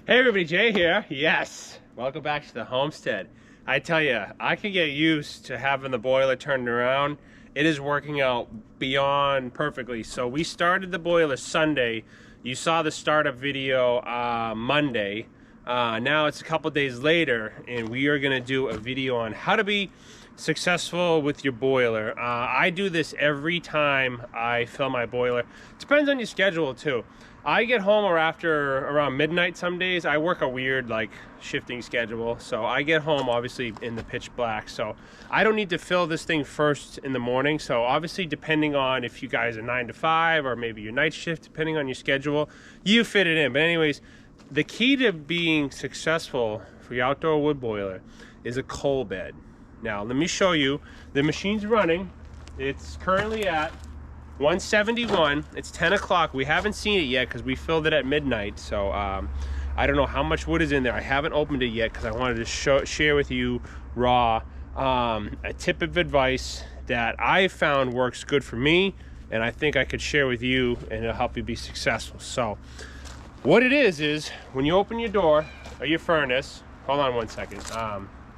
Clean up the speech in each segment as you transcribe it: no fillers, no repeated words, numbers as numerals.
Hey everybody, Jay here. Yes, welcome back to the Homestead. I tell you, I can get used to having the boiler turned around. It is working out beyond perfectly. So we started the boiler Sunday. You saw the startup video Monday. Now it's a couple days later, and we are going to do a video on how to be successful with your boiler. I do this every time I fill my boiler. Depends on your schedule too. I get home or after around midnight some days. I work a weird like shifting schedule, so I get home obviously in the pitch black, so I don't need to fill this thing first in the morning. So obviously, depending on if you guys are 9 to 5 or maybe your night shift, depending on your schedule, you fit it in. But anyways, the key to being successful for your outdoor wood boiler is a coal bed. Now let me show you. The machine's running. It's currently at 171. It's 10 o'clock. We haven't seen it yet because we filled it at midnight. So I don't know how much wood is in there. I haven't opened it yet because I wanted to share with you raw a tip of advice that I found works good for me, and I think I could share with you, and it'll help you be successful. So what it is when you open your door or your furnace, hold on one second.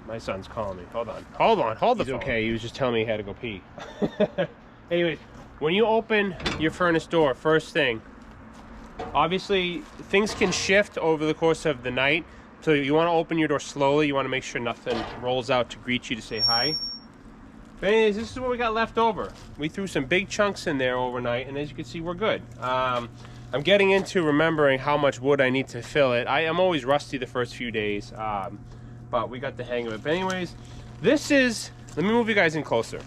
My son's calling me. Hold the phone. Okay, he was just telling me he had to go pee. Anyways, when you open your furnace door, first thing, obviously things can shift over the course of the night, so you want to open your door slowly. You want to make sure nothing rolls out to greet you to say hi. But anyways, this is what we got left over. We threw some big chunks in there overnight, and as you can see, we're good. I'm getting into remembering how much wood I need to fill it. I am always rusty the first few days, but we got the hang of it. But anyways, this is, let me move you guys in closer.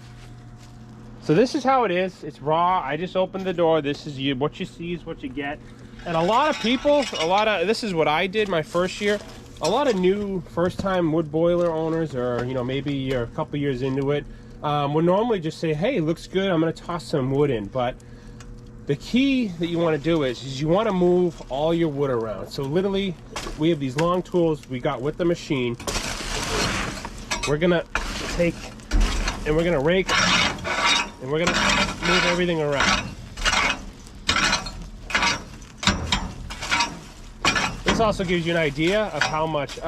So this is how it is. It's raw. I just opened the door. This is what you see is what you get. And a lot of people, this is what I did my first year. A lot of new first-time wood boiler owners, or maybe you're a couple years into it, would normally just say, hey, looks good, I'm gonna toss some wood in. But the key that you want to do is you want to move all your wood around. So literally, we have these long tools we got with the machine. We're gonna take and we're gonna rake, and we're gonna move everything around. This also gives you an idea of how much,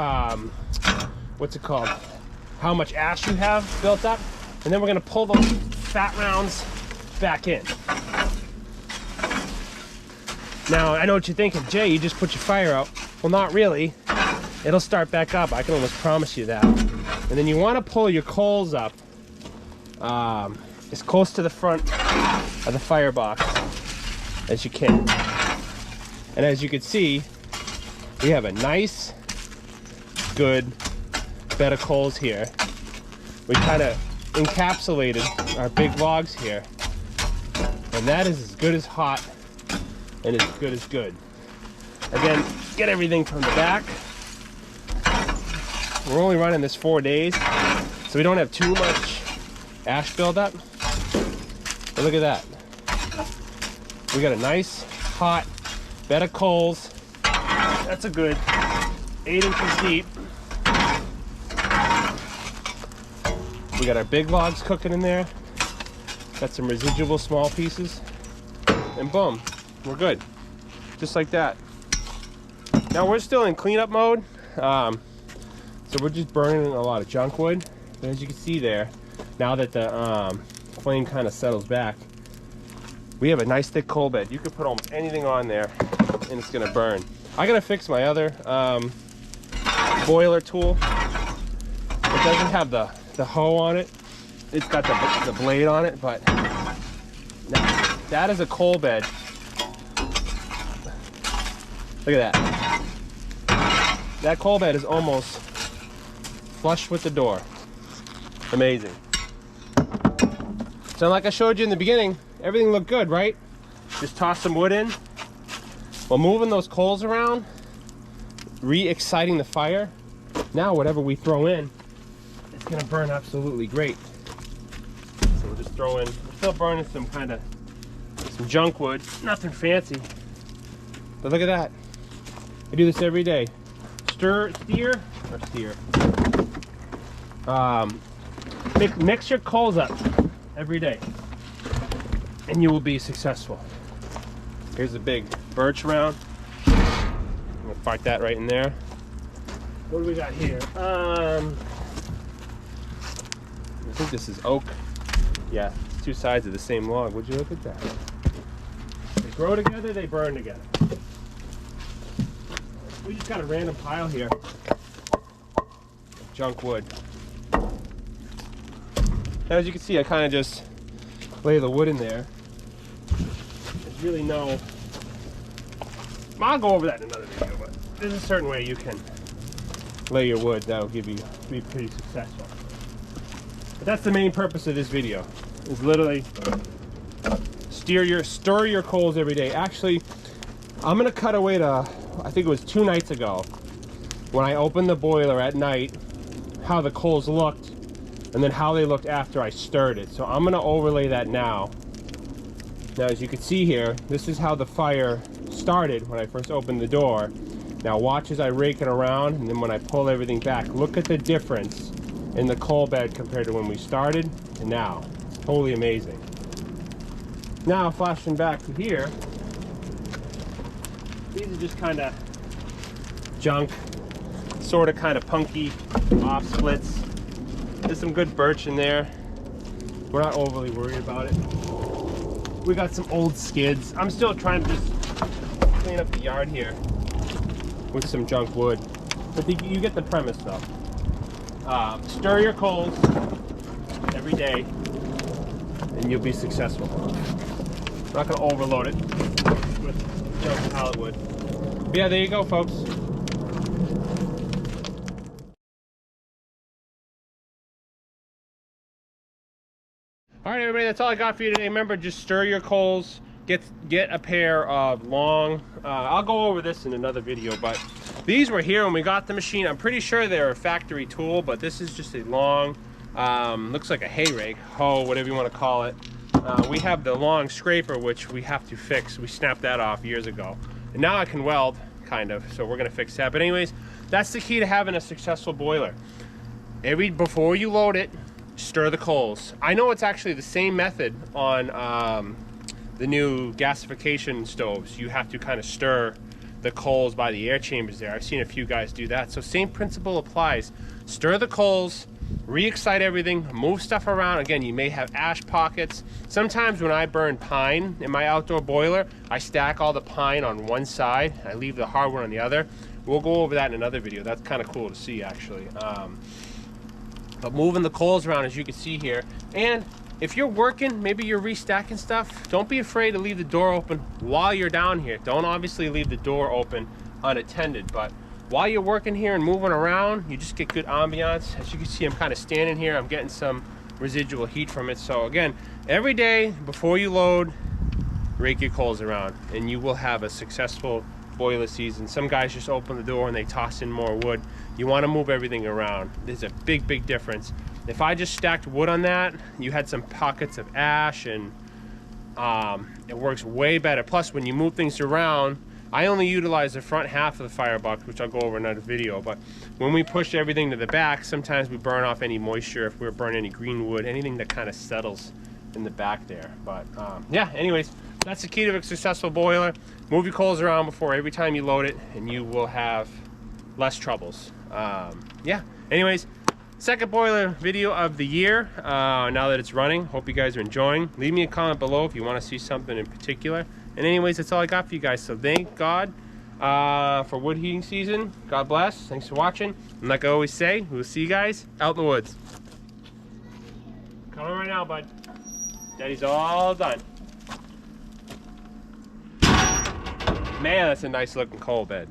what's it called? How much ash you have built up. And then we're gonna pull those fat rounds back in. Now, I know what you're thinking, Jay, you just put your fire out. Well, not really. It'll start back up, I can almost promise you that. And then you wanna pull your coals up as close to the front of the firebox as you can. And as you can see, we have a nice, good bed of coals here. We kind of encapsulated our big logs here. And that is as good as hot and as good as good. Again, get everything from the back. We're only running this 4 days, so we don't have too much ash buildup. But look at that. We got a nice hot bed of coals. That's a good 8 inches deep. We got our big logs cooking in there. Got some residual small pieces. And boom, we're good. Just like that. Now we're still in cleanup mode. So we're just burning a lot of junk wood. But as you can see there, now that the flame kind of settles back, we have a nice thick coal bed. You could put almost anything on there and it's gonna burn. I gotta fix my other boiler tool. It doesn't have the hoe on it. It's got the blade on it, but now, that is a coal bed. Look at that. That coal bed is almost flush with the door. Amazing. So like I showed you in the beginning, everything looked good, right? Just toss some wood in. While moving those coals around, re-exciting the fire. Now whatever we throw in, it's gonna burn absolutely great. So we'll just throw in, we're still burning some junk wood, nothing fancy. But look at that. I do this every day. Mix your coals up every day, and you will be successful. Here's a big birch round. I'm gonna park that right in there. What do we got here? I think this is oak. Yeah, it's two sides of the same log. Would you look at that? They grow together, they burn together. We just got a random pile here of junk wood. As you can see, I kind of just lay the wood in there. There's really no... I'll go over that in another video, but there's a certain way you can lay your wood that will be pretty successful. But that's the main purpose of this video, is literally stir your coals every day. Actually, I'm gonna cut away to, I think it was 2 nights ago, when I opened the boiler at night, how the coals looked, and then how they looked after I stirred it. So I'm gonna overlay that now. Now, as you can see here, this is how the fire started when I first opened the door. Now watch as I rake it around, and then when I pull everything back, look at the difference in the coal bed compared to when we started and now. It's totally amazing. Now flashing back to here, these are just kind of junk, sort of kind of punky off splits. There's some good birch in there. We're not overly worried about it. We got some old skids. I'm still trying to just clean up the yard here with some junk wood. But you get the premise though. Stir your coals every day and you'll be successful. I'm not gonna overload it with junk pallet wood. But yeah, there you go, folks. All right, everybody, that's all I got for you today. Remember, just stir your coals. Get a pair of long, I'll go over this in another video, but these were here when we got the machine. I'm pretty sure they're a factory tool, but this is just a long, looks like a hay rake, hoe, whatever you want to call it. We have the long scraper, which we have to fix. We snapped that off years ago. And now I can weld, kind of, so we're gonna fix that. But anyways, that's the key to having a successful boiler. Before you load it, stir the coals. I know it's actually the same method on the new gassification stoves. You have to kind of stir the coals by the air chambers there. I've seen a few guys do that. So same principle applies. Stir the coals, re-excite everything, move stuff around. Again, you may have ash pockets. Sometimes when I burn pine in my outdoor boiler, I stack all the pine on one side. I leave the hardwood on the other. We'll go over that in another video. That's kind of cool to see, actually. But moving the coals around, as you can see here. And if you're working, maybe you're restacking stuff, don't be afraid to leave the door open while you're down here. Don't obviously leave the door open unattended, but while you're working here and moving around, you just get good ambiance. As you can see, I'm kind of standing here. I'm getting some residual heat from it. So again, every day before you load, rake your coals around and you will have a successful boiler season. Some guys just open the door and they toss in more wood. You want to move everything around. There's a big difference. If I just stacked wood on that, you had some pockets of ash, and it works way better. Plus, when you move things around, I only utilize the front half of the firebox, which I'll go over in another video. But when we push everything to the back, sometimes we burn off any moisture. If we're burning any green wood, anything that kind of settles in the back there. But yeah, anyways, that's the key to a successful boiler. Move your coals around before every time you load it, and you will have less troubles. Yeah, anyways, second boiler video of the year, now that it's running. Hope you guys are enjoying. Leave me a comment below if you want to see something in particular. And anyways, that's all I got for you guys. So thank God for wood heating season. God bless. Thanks for watching. And like I always say, we'll see you guys out in the woods. Come on right now, bud. Daddy's all done. Man, that's a nice looking coal bed.